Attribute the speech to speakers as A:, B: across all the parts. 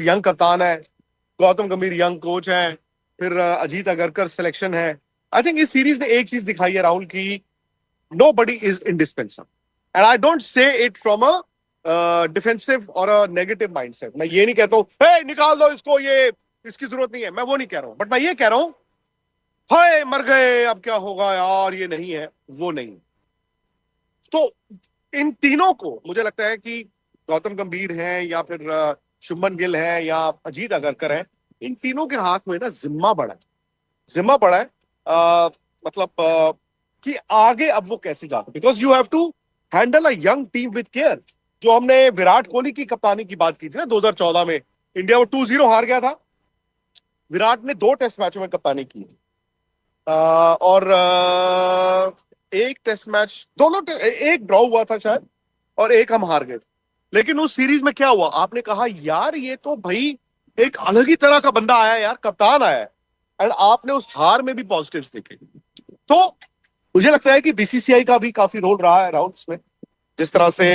A: बिल्कुल यंग कप्तान है, गौतम गंभीर यंग कोच है, फिर अजीत अगरकर सिलेक्शन है। आई थिंक इस सीरीज ने एक चीज दिखाई है राहुल की, nobody is indispensable and I don't say it from a defensive or a negative mindset. मैं ये नहीं कहता हूँ हे निकाल दो इसको, ये इसकी जरूरत नहीं है, मैं वो नहीं कह रहा हूं, बट मैं ये कह रहा हूं हाय मर गए अब क्या होगा यार, ये नहीं है, वो नहीं। तो इन तीनों को मुझे लगता है कि गौतम गंभीर हैं या फिर शुभमन गिल हैं या अजीत अगरकर हैं, इन तीनों के हाथ में ना जिम्मा बड़ा है, जिम्मा बड़ा है। मतलब कि आगे अब वो कैसे जाते, because you have to handle a young team with care. जो हमने विराट कोहली की कप्तानी की बात की थी ना 2014 में, इंडिया वो 2-0 हार गया था, विराट ने 2 टेस्ट मैचों में कप्तानी की। और एक टेस्ट मैच, एक ड्रॉ हुआ था शायद और एक हम हार गए थे। लेकिन उस सीरीज में क्या हुआ, आपने कहा यार ये तो भाई एक अलग ही तरह का बंदा आया यार, कप्तान आया है, एंड आपने उस हार में भी पॉजिटिव्स देखे। तो मुझे लगता है कि बीसीसीआई का भी काफी रोल रहा है राउंड में, जिस तरह से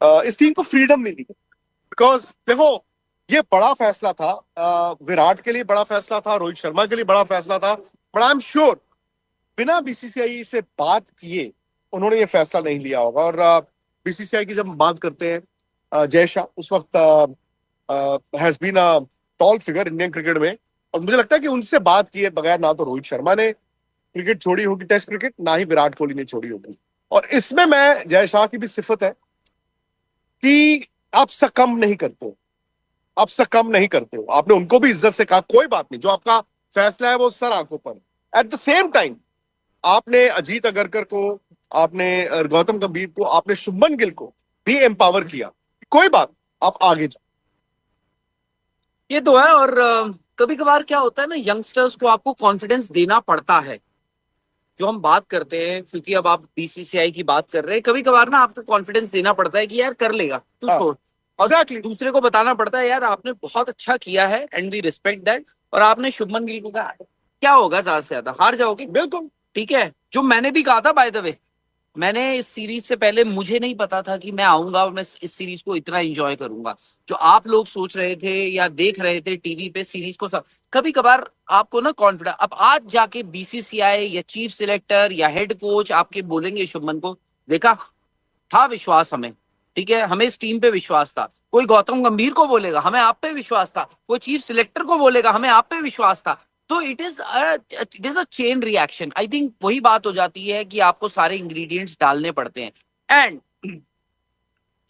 A: इस टीम को फ्रीडम मिली। बिकॉज देखो ये बड़ा फैसला था, विराट के लिए बड़ा फैसला था, रोहित शर्मा के लिए बड़ा फैसला था, बट आई एम श्योर बिना बीसीसीआई से बात किए उन्होंने ये फैसला नहीं लिया होगा। और बीसीसीआई की जब हम बात करते हैं, जय शाह उस वक्त has been a tall figure Indian cricket में, और मुझे लगता है कि उनसे बात किए बगैर ना तो रोहित शर्मा ने क्रिकेट छोड़ी होगी, टेस्ट क्रिकेट, ना ही विराट कोहली ने छोड़ी होगी। और इसमें मैं जय शाह की भी सिफत है कि आप सकम नहीं करते हो, आप सकम नहीं करते हो। आपने उनको भी इज्जत से कहा कोई बात नहीं, जो आपका फैसला है वो सर आंखों पर। एट द सेम टाइम आपने अजीत अगरकर को, आपने गौतम गंभीर को, आपने शुभमन गिल को भी एम्पावर किया, कोई बात, आप आगे जाओ।
B: ये तो है। और कभी कभार क्या होता है ना, यंगस्टर्स को आपको कॉन्फिडेंस देना पड़ता है। जो हम बात करते हैं, क्योंकि अब आप बीसीसीआई की बात कर रहे हैं, कभी कभार ना आपको कॉन्फिडेंस देना पड़ता है कि यार कर लेगा तू,
A: हाँ,
B: छोड़। और
A: एग्जैक्टली।
B: दूसरे को बताना पड़ता है यार आपने बहुत अच्छा किया है एंड वी रिस्पेक्ट दैट। और आपने शुभमन गिल को कहा, क्या होगा ज्यादा से ज्यादा, हार जाओगे,
A: बिल्कुल।
B: ठीक है। जो मैंने भी कहा था बाय द वे, मैंने इस सीरीज से पहले मुझे नहीं पता था कि मैं आऊंगा और मैं इस सीरीज को इतना एंजॉय करूंगा। जो आप लोग सोच रहे थे या देख रहे थे टीवी पे सीरीज को, सब कभी कभार आपको ना कॉन्फिडेंस, अब आज जाके बीसीसीआई या चीफ सिलेक्टर या हेड कोच आपके बोलेंगे शुभमन को, देखा था विश्वास हमें, ठीक है, हमें इस टीम पे विश्वास था। कोई गौतम गंभीर को बोलेगा हमें आप पे विश्वास था, कोई चीफ सिलेक्टर को बोलेगा हमें आप पे विश्वास था। तो it is a chain reaction. I think वही बात हो जाती है कि आपको सारे इंग्रेडिएंट्स डालने पड़ते हैं। एंड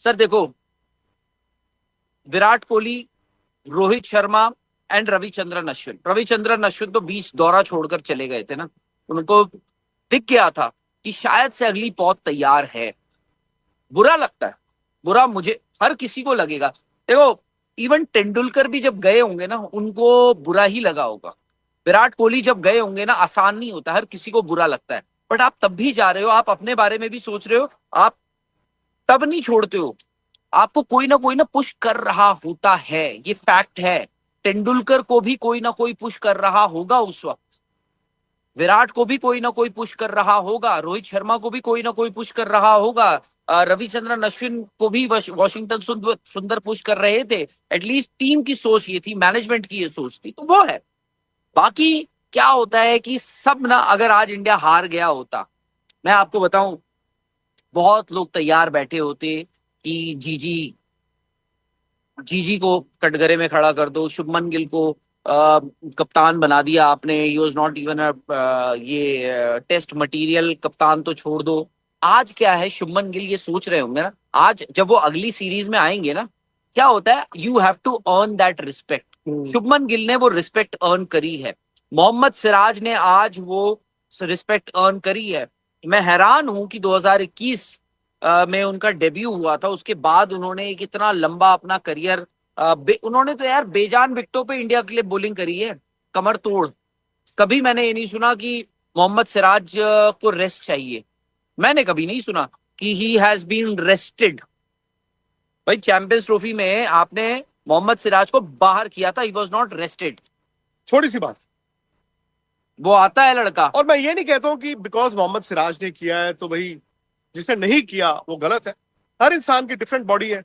B: सर देखो, विराट कोहली, रोहित शर्मा एंड रविचंद्रन अश्विन, रविचंद्रन अश्विन तो बीच दौरा छोड़कर चले गए थे ना, उनको दिख गया था कि शायद से अगली पौध तैयार है। बुरा लगता है, बुरा मुझे, हर किसी को लगेगा। देखो इवन तेंदुलकर भी जब गए होंगे ना, उनको बुरा ही लगा होगा। विराट कोहली जब गए होंगे ना, आसान नहीं होता, हर किसी को बुरा लगता है। बट आप तब भी जा रहे हो, आप अपने बारे में भी सोच रहे हो, आप तब नहीं छोड़ते हो। आपको कोई ना पुश कर रहा होता है, ये फैक्ट है। तेंदुलकर को भी कोई ना कोई पुश कर रहा होगा उस वक्त, विराट को भी कोई ना कोई पुश कर रहा होगा, रोहित शर्मा को भी कोई ना कोई पुश कर रहा होगा, रविचंद्रन अश्विन को भी वॉशिंगटन सुंदर पुश कर रहे थे। एटलीस्ट टीम की सोच ये थी, मैनेजमेंट की ये सोच थी, तो वो है। बाकी क्या होता है कि सब ना, अगर आज इंडिया हार गया होता, मैं आपको बताऊं, बहुत लोग तैयार बैठे होते कि जीजी, जीजी को कटघरे में खड़ा कर दो, शुभमन गिल को कप्तान बना दिया आपने, ही वाज नॉट इवन ये टेस्ट मटेरियल, कप्तान तो छोड़ दो। आज क्या है, शुभमन गिल ये सोच रहे होंगे ना, आज जब वो अगली सीरीज में आएंगे ना, क्या होता है, you have to earn that respect. Shubman Gill ने वो रिस्पेक्ट अर्न करी है, मोहम्मद सिराज ने आज वो रिस्पेक्ट अर्न करी है। मैं हैरान हूं कि 2021 में उनका डेब्यू हुआ था, उसके बाद उन्होंने एक इतना लंबा अपना करियर, उन्होंने तो यार बेजान विकेटों पे इंडिया के लिए बॉलिंग करी है, कमर तोड़। कभी मैंने ये नहीं सुना कि मोहम्मद सिराज को रेस्ट चाहिए, मैंने कभी नहीं सुना कि ही हैज बीन रेस्टेड। भाई चैंपियंस ट्रॉफी में आपने मोहम्मद सिराज को बाहर किया था, ही वाज नॉट रेस्टेड।
A: छोटी सी बात,
B: वो आता है लड़का।
A: और मैं ये नहीं कहता हूं कि बिकॉज मोहम्मद सिराज ने किया है तो भाई जिसने नहीं किया वो गलत है। हर इंसान की डिफरेंट बॉडी है।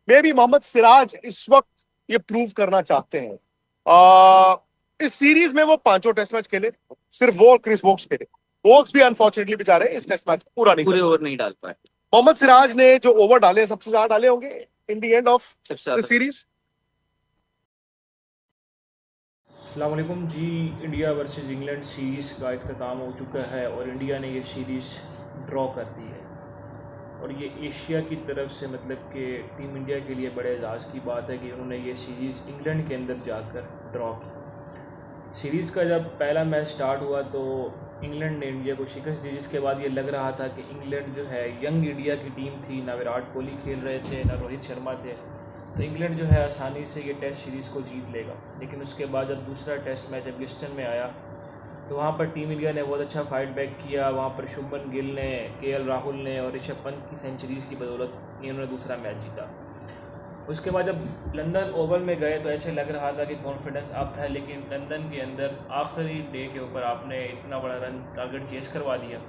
A: मे बी मोहम्मद सिराज इस वक्त ये प्रूव करना चाहते हैं। इस सीरीज में वो पांचों टेस्ट मैच खेले, सिर्फ वो और क्रिस वोक्स खेले। वोक्स भी अनफॉर्चुनेटली बेचारे इस टेस्ट मैच पूरा नहीं
B: पूरे
A: कर
B: ओवर नहीं डाल पाए।
A: मोहम्मद सिराज ने जो ओवर डाले सबसे ज्यादा डाले होंगे इन द एंड ऑफ
B: सबसे
A: द
B: ज्यादा
A: सीरीज।
C: अस्सलाम वालेकुम जी। इंडिया वर्सेस इंग्लैंड सीरीज़ का इख्तिताम हो चुका है और इंडिया ने ये सीरीज़ ड्रॉ कर दी है और ये एशिया की तरफ से मतलब कि टीम इंडिया के लिए बड़े एजाज़ की बात है कि उन्होंने ये सीरीज़ इंग्लैंड के अंदर जाकर ड्रॉ की। सीरीज़ का जब पहला मैच स्टार्ट हुआ तो इंग्लैंड ने इंडिया को शिकस्त दी, जिसके बाद ये लग रहा था कि इंग्लैंड जो है यंग इंडिया की टीम थी, ना विराट कोहली खेल रहे थे ना रोहित शर्मा थे, तो इंग्लैंड जो है आसानी से ये टेस्ट सीरीज़ को जीत लेगा। लेकिन उसके बाद जब दूसरा टेस्ट मैच एगलिस्टन में आया तो वहाँ पर टीम इंडिया ने बहुत अच्छा फाइट बैक किया। वहाँ पर शुभमन गिल ने, केएल राहुल ने और ऋषभ पंत की सेंचुरीज़ की बदौलत इन्होंने दूसरा मैच जीता। उसके बाद जब लंदन ओवल में गए तो ऐसे लग रहा था कि कॉन्फिडेंस अप है, लेकिन लंदन के अंदर आखिरी डे के ऊपर आपने इतना बड़ा रन टारगेट चेस करवा दिया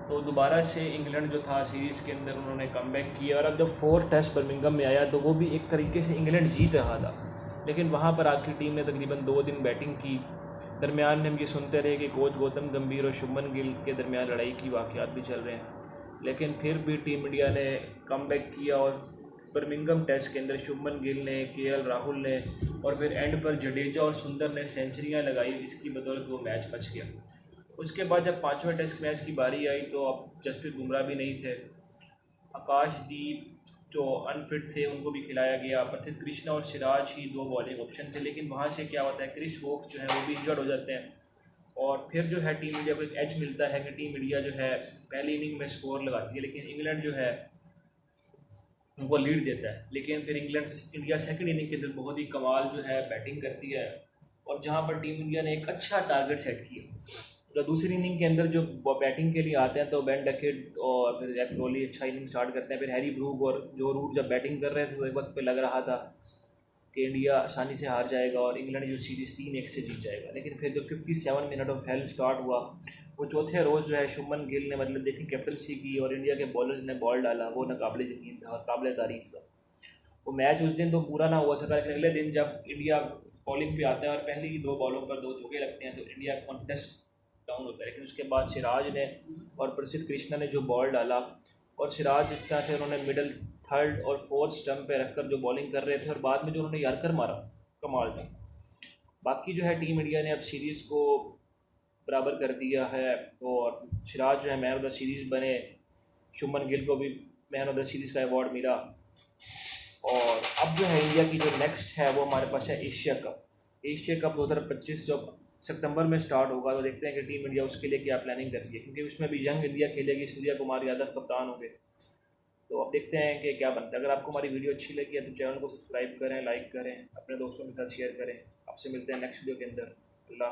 C: तो दोबारा से इंग्लैंड जो था सीरीज़ के अंदर उन्होंने कमबैक किया। और अब जब 4 टेस्ट बर्मिंघम में आया तो वो भी एक तरीके से इंग्लैंड जीत रहा था, लेकिन वहाँ पर आपकी टीम ने तकरीबन 2 दिन बैटिंग की। दरमियान में हम ये सुनते रहे कि कोच गौतम गंभीर और शुभमन गिल के दरमियान लड़ाई की वाक़यात भी चल रहे हैं, लेकिन फिर भी टीम इंडिया ने कमबैक किया और बर्मिंघम टेस्ट के अंदर शुभमन गिल ने, केएल राहुल ने और फिर एंड पर जडेजा और सुंदर ने सेंचुरियाँ लगाई, इसकी बदौलत वो मैच बच गया। उसके बाद जब 5वें टेस्ट मैच की बारी आई तो अब जसप्रीत बुमराह भी नहीं थे, आकाशदीप जो अनफिट थे उनको भी खिलाया गया, प्रसिद्ध कृष्णा और सिराज ही 2 बॉलिंग ऑप्शन थे। लेकिन वहाँ से क्या होता है, क्रिस वोक्स जो है वो भी इंजर्ड हो जाते हैं और फिर जो है टीम इंडिया को एक एज मिलता है कि टीम इंडिया जो है पहली इनिंग में स्कोर लगाती है, लेकिन इंग्लैंड जो है उनको लीड देता है। लेकिन फिर इंडिया सेकंड इनिंग के अंदर बहुत ही कमाल जो है बैटिंग करती है और जहाँ पर टीम इंडिया ने एक अच्छा टारगेट सेट किया। तो दूसरी इनिंग के अंदर जो बैटिंग के लिए आते हैं तो बेन डकेट और फिर जैक क्रोली अच्छा इनिंग स्टार्ट करते हैं। फिर हैरी ब्रूक और जो रूट जब बैटिंग कर रहे थे तो एक वक्त पे लग रहा था कि इंडिया आसानी से हार जाएगा और इंग्लैंड जो सीरीज़ 3-1 से जीत जाएगा। लेकिन फिर जो 57 मिनट ऑफ हेल स्टार्ट हुआ वो चौथे रोज़ जो है शुभमन गिल ने मतलब देखी कैप्टनसी की और इंडिया के बॉलर्स ने बॉल डाला, वो नाकाबिले यकीन था और काबिल तारीफ़ था। वो मैच उस दिन तो पूरा ना हुआ सका, लेकिन अगले दिन जब इंडिया बॉलिंग पे आता है और पहली 2 बॉलों पर 2 चौके लगते हैं तो इंडिया कॉन्फिडेंस डाउन होता है। लेकिन उसके बाद सिराज ने और प्रसिद्ध कृष्णा ने जो बॉल डाला और सिराज जिस तरह से उन्होंने मिडल 3rd और 4th स्टंप पे रखकर जो बॉलिंग कर रहे थे और बाद में जो उन्होंने यार्कर मारा, कमाल था। बाकी जो है टीम इंडिया ने अब सीरीज़ को बराबर कर दिया है और सिराज जो है मैन ऑफ द सीरीज़ बने, शुभमन गिल को भी मैन ऑफ द सीरीज़ का अवार्ड मिला। और अब जो है इंडिया की जो नेक्स्ट है वो हमारे पास है एशिया कप। एशिया कप 2025 जब सितंबर में स्टार्ट होगा तो देखते हैं कि टीम इंडिया उसके लिए क्या प्लानिंग करती है, क्योंकि उसमें भी यंग इंडिया खेलेगी, सूर्या कुमार यादव कप्तान होंगे। तो अब देखते हैं कि क्या बनता है। अगर आपको हमारी वीडियो अच्छी लगी है तो चैनल को सब्सक्राइब करें, लाइक करें, अपने दोस्तों के साथ शेयर करें। आपसे मिलते हैं नेक्स्ट वीडियो के अंदर। अल्लाह।